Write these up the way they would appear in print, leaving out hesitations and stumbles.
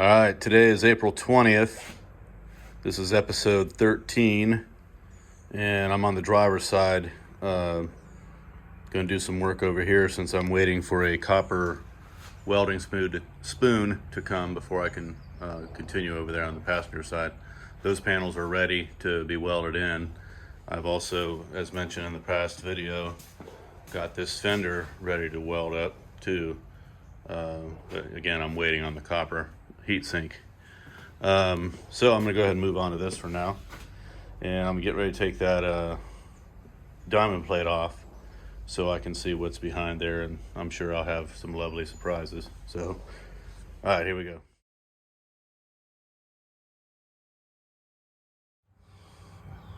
All right, today is April 20th. This is episode 13, and I'm on the driver's side. Going to do some work over here since I'm waiting for a copper welding spoon to come before I can continue over there on the passenger side. Those panels are ready to be welded in. I've also, as mentioned in the past video, got this fender ready to weld up too. But again, I'm waiting on the copper heatsink. So I'm gonna go ahead and move on to this for now, and I'm gonna get ready to take that diamond plate off so I can see what's behind there, and I'm sure I'll have some lovely surprises. So, all right, here we go.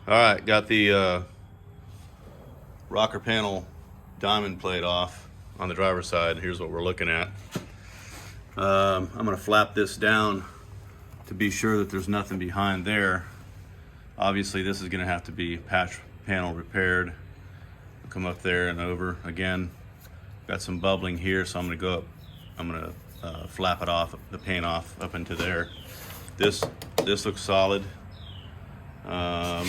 All right, got the rocker panel diamond plate off on the driver's side. Here's what we're looking at. I'm gonna flap this down to be sure that there's nothing behind there. Obviously this is gonna have to be patch panel repaired. Come up there and over again. Got some bubbling here, so I'm gonna go up. I'm gonna flap it off, the paint off up into there. This looks solid. Yeah,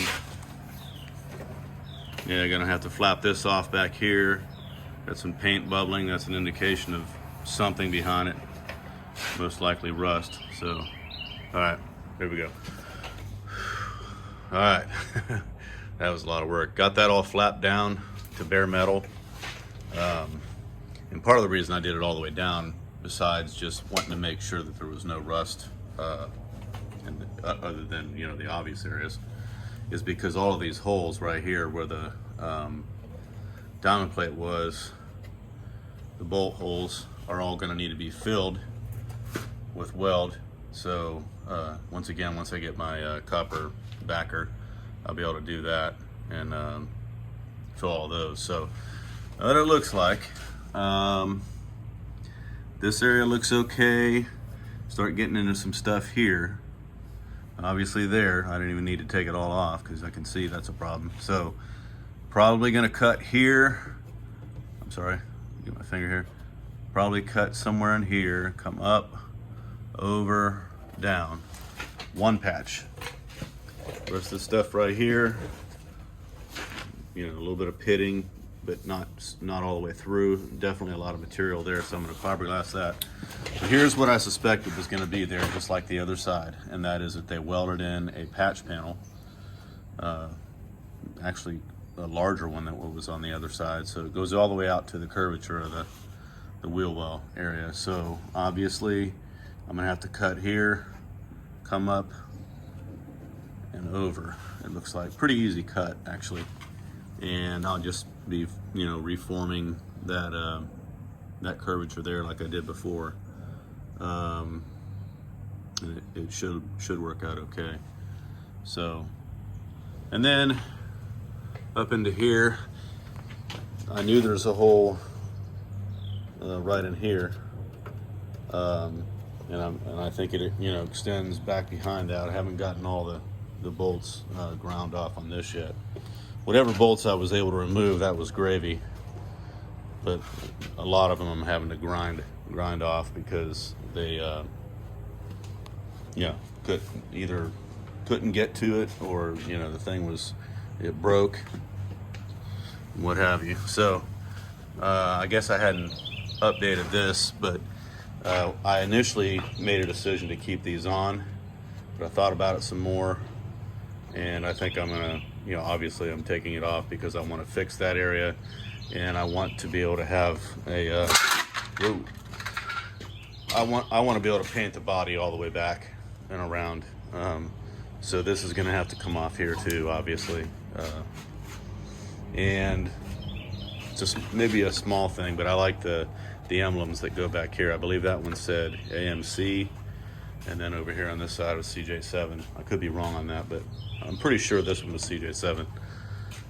gonna have to flap this off back here. Got some paint bubbling. That's an indication of something behind it. Most likely rust. So, all right, here we go. All right, that was a lot of work. Got that all flapped down to bare metal. And part of the reason I did it all the way down, besides just wanting to make sure that there was no rust, and other than the obvious areas, is because all of these holes right here where the diamond plate was, the bolt holes are all going to need to be filled with weld. So once I get my copper backer, I'll be able to do that and fill all those. So what it looks like, this area looks okay. Start getting into some stuff here. Obviously there, I didn't even need to take it all off because I can see that's a problem. So probably gonna cut here. I'm sorry, get my finger here. Probably cut somewhere in here, come up, over, down. One patch. The rest of the stuff right here, a little bit of pitting, but not all the way through. Definitely a lot of material there, so I'm gonna fiberglass that. So here's what I suspected was gonna be there, just like the other side, and that is that they welded in a patch panel. Actually, a larger one than what was on the other side, so it goes all the way out to the curvature of the wheel well area. So obviously I'm gonna have to cut here, come up and over. It looks like pretty easy cut actually, and I'll just be reforming that that curvature there like I did before. It should work out okay. So, and then up into here, I knew there's a hole right in here, and I think it extends back behind that. I haven't gotten all the bolts ground off on this yet. Whatever bolts I was able to remove, that was gravy, but a lot of them I'm having to grind off because they couldn't get to it, or the thing it broke, what have you. So I guess I hadn't updated this, but I initially made a decision to keep these on, but I thought about it some more, and I think I'm gonna, obviously I'm taking it off because I want to fix that area, and I want to be able to have a I want to be able to paint the body all the way back and around. So this is gonna have to come off here too, obviously, and just maybe a small thing, but I like the emblems that go back here. I believe that one said AMC, and then over here on this side was CJ7. I could be wrong on that, but I'm pretty sure this one was CJ7.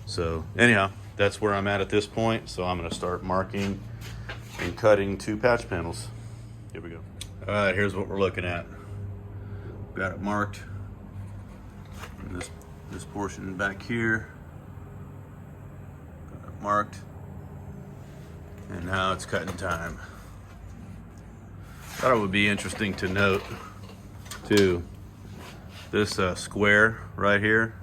So anyhow, that's where I'm at this point. So I'm gonna start marking and cutting 2 patch panels. Here we go. All right, here's what we're looking at. Got it marked. And this portion back here, got it marked. And now it's cutting time. Thought it would be interesting to note too. This square right here,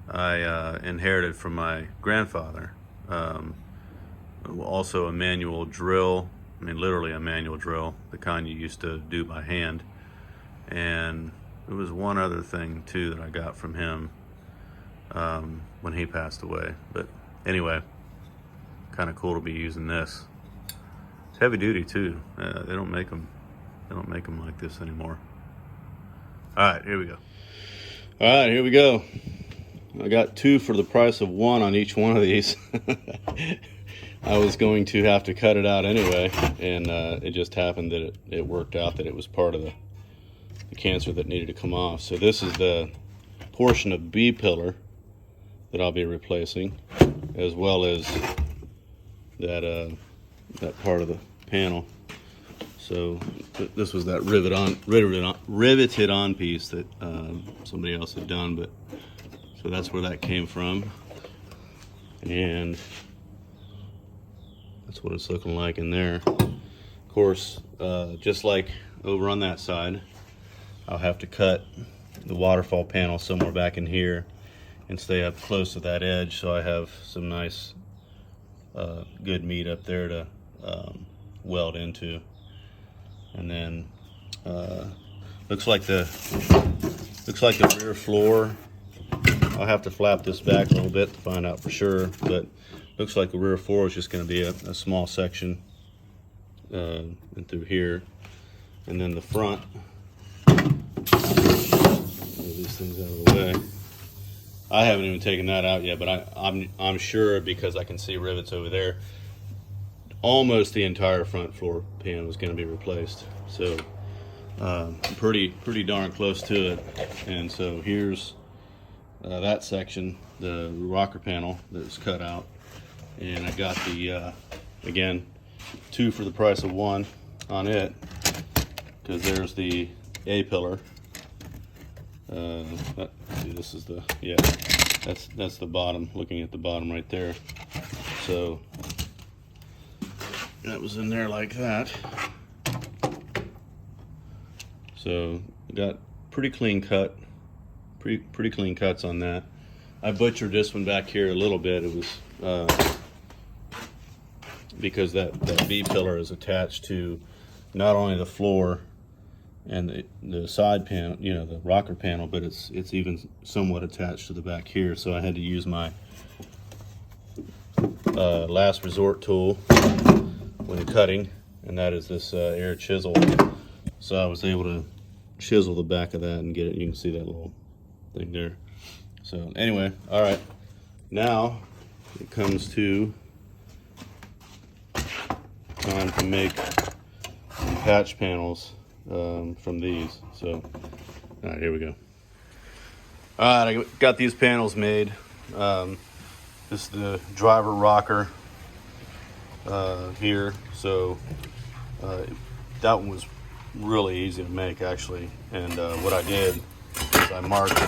I inherited from my grandfather. Also a manual drill. I mean, literally a manual drill, the kind you used to do by hand. And there was one other thing too that I got from him when he passed away. But anyway, kind of cool to be using this. It's heavy duty too. They don't make them like this anymore. All right, here we go. All right, here we go. I got 2 for the price of 1 on each one of these. I was going to have to cut it out anyway, and it just happened that it worked out that it was part of the cancer that needed to come off. So this is the portion of B pillar that I'll be replacing, as well as that part of the panel. So this was that riveted on piece that somebody else had done, but so that's where that came from, and that's what it's looking like in there. Of course, just like over on that side, I'll have to cut the waterfall panel somewhere back in here and stay up close to that edge, so I have some nice good meat up there to weld into. And then looks like the rear floor, I'll have to flap this back a little bit to find out for sure, but looks like the rear floor is just going to be a small section and through here. And then the front, move these things out of the way. I haven't even taken that out yet, but I'm sure, because I can see rivets over there, almost the entire front floor pan was going to be replaced. So pretty darn close to it. And so here's that section, the rocker panel that was cut out, and I got the again 2 for the price of 1 on it, because there's the A pillar. This is the, yeah, that's the bottom, looking at the bottom right there. So that was in there like that. So got pretty clean cut, pretty clean cuts on that. I butchered this one back here a little bit. It was because that B pillar is attached to not only the floor and the side panel, you know, the rocker panel, but it's even somewhat attached to the back here. So I had to use my last resort tool when cutting, and that is this air chisel. So I was able to chisel the back of that and get it. You can see that little thing there. So anyway, all right, now it comes to time to make some patch panels from these. So all right, here we go. All right, I got these panels made. This is the driver rocker here. So that one was really easy to make, actually. And what I did is I marked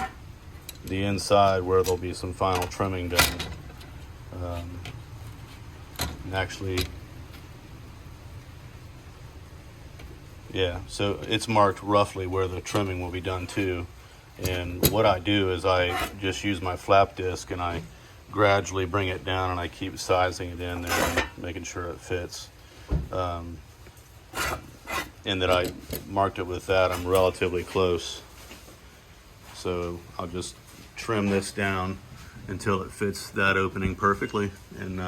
the inside where there'll be some final trimming done. And actually, yeah, so it's marked roughly where the trimming will be done too. And what I do is I just use my flap disc and I gradually bring it down, and I keep sizing it in there and making sure it fits. And that I marked it with that, I'm relatively close. So I'll just trim this down until it fits that opening perfectly, and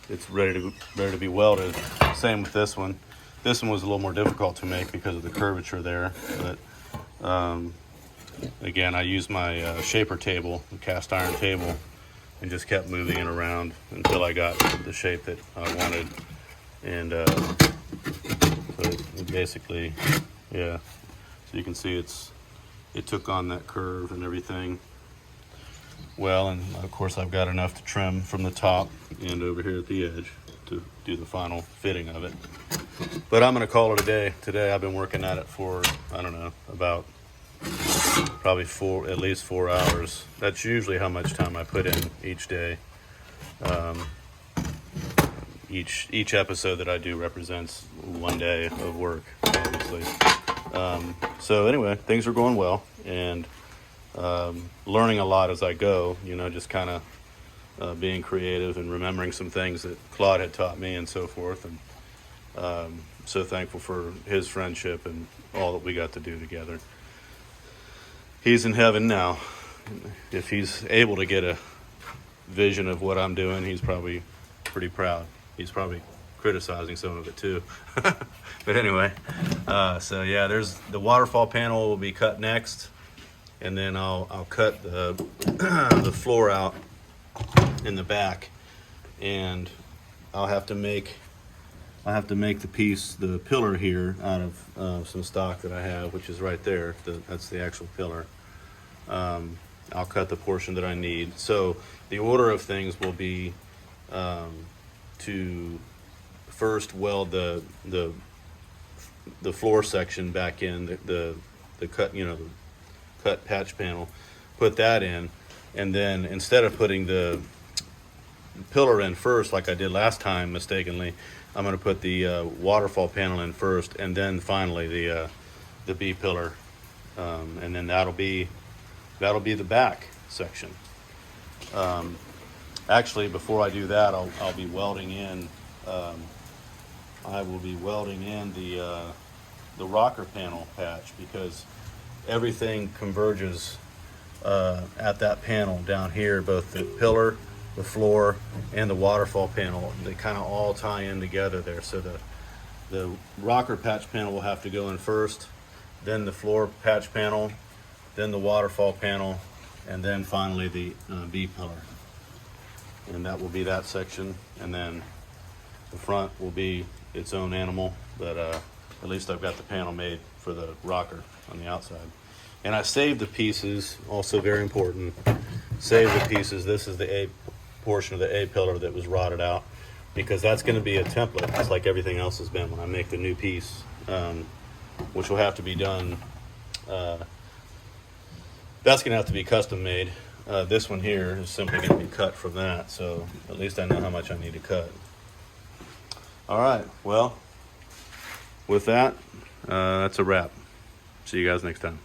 it's ready to be welded. Same with this one. This one was a little more difficult to make because of the curvature there, but again, I used my shaper table, the cast iron table, and just kept moving it around until I got the shape that I wanted. And so it basically, yeah, so you can see it took on that curve and everything well. And of course I've got enough to trim from the top and over here at the edge to do the final fitting of it. But I'm going to call it a day. Today I've been working at it for, I don't know, about probably at least 4 hours. That's usually how much time I put in each day. Each episode that I do represents one day of work, obviously. So anyway, things are going well, and learning a lot as I go, you know, just kind of being creative and remembering some things that Claude had taught me and so forth. And so thankful for his friendship and all that we got to do together. He's in heaven now. If he's able to get a vision of what I'm doing, he's probably pretty proud. He's probably criticizing some of it too. But anyway, so yeah, there's the waterfall panel will be cut next, and then I'll cut the the floor out in the back, and I'll have to make the pillar here out of some stock that I have, which is right there. That's the actual pillar. I'll cut the portion that I need. So the order of things will be to first weld the floor section back in, the cut, you know, the cut patch panel, put that in, and then instead of putting the pillar in first like I did last time mistakenly, I'm going to put the waterfall panel in first, and then finally the B pillar, and then that'll be the back section. Actually, before I do that, I'll be welding in. I will be welding in the rocker panel patch, because everything converges at that panel down here, both the pillar, the floor, and the waterfall panel. They kind of all tie in together there. So the rocker patch panel will have to go in first, then the floor patch panel, then the waterfall panel, and then finally the B pillar. And that will be that section. And then the front will be its own animal, but at least I've got the panel made for the rocker on the outside. And I saved the pieces, also very important. Save the pieces. This is the A portion of the A pillar that was rotted out, because that's going to be a template, just like everything else has been when I make the new piece, which will have to be done. That's going to have to be custom made. This one here is simply going to be cut from that, so at least I know how much I need to cut. All right, well, with that, that's a wrap. See you guys next time.